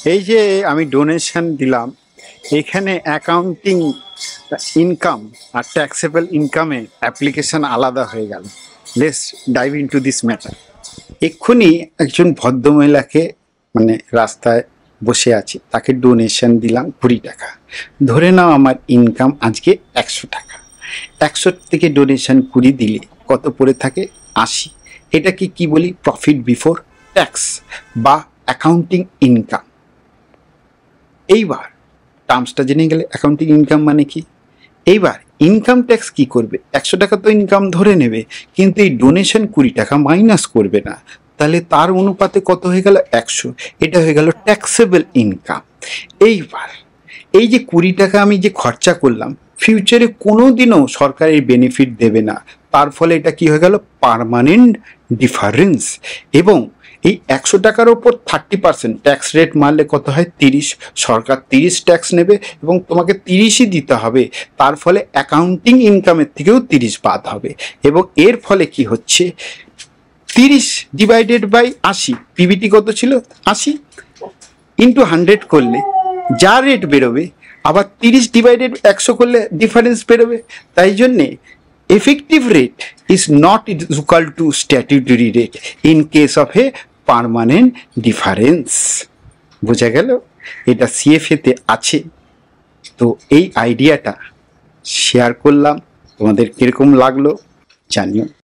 এই যে আমি ডোনেশন দিলাম, এখানে অ্যাকাউন্টিং ইনকাম আর ট্যাক্সেবল ইনকামের অ্যাপ্লিকেশন আলাদা হয়ে গেল। Let's dive into this matter. এক্ষুনি একজন ভদ্রমহিলাকে, মানে রাস্তায় বসে আছি, তাকে ডোনেশন দিলাম 20 টাকা। ধরে নাও আমার ইনকাম আজকে 100 টাকা। 100 থেকে ডোনেশন 20 দিলে কত পড়ে থাকে? 80। এটাকে কি বলি? প্রফিট বিফোর ট্যাক্স বা অ্যাকাউন্টিং ইনকাম। এইবার টার্মসটা জেনে গেলে অ্যাকাউন্টিং ইনকাম মানে কি। এইবার ইনকাম ট্যাক্স কি করবে? 100 টাকা তো ইনকাম ধরে নেবে, কিন্তু এই ডোনেশন 20 টাকা মাইনাস করবে না। তাহলে তার অনুপাতে কত হয়ে গেল? 100। এটা হয়ে গেল ট্যাক্সেবল ইনকাম। এইবার এই যে 20 টাকা আমি যে খরচা করলাম, ফিউচারে কোনো দিনও সরকারের বেনিফিট দেবে না। তার ফলে এটা কি হয়ে গেল? Permanent difference. এবং এই 100 টাকার ওপর 30% ট্যাক্স রেট মারলে কত হয়? 30। সরকার 30 ট্যাক্স নেবে এবং তোমাকে 30ই দিতে হবে। তার ফলে অ্যাকাউন্টিং ইনকামের থেকেও 30 বাদ হবে। এবং এর ফলে কি হচ্ছে? 30 ডিভাইডেড বাই 80, পিবিটি কত ছিল? 80 ইন্টু 100 করলে যা রেট বেরোবে, আবার 30 ডিভাইডেড 100 করলে ডিফারেন্স বেরোবে। তাই জন্যে effective rate is not equal to statutory rate in case of a permanent difference. বোঝা গেল? এটা সিএফএ তে আছে। তো এই আইডিয়াটা শেয়ার করলাম, তোমাদের কিরকম লাগলো জানিও।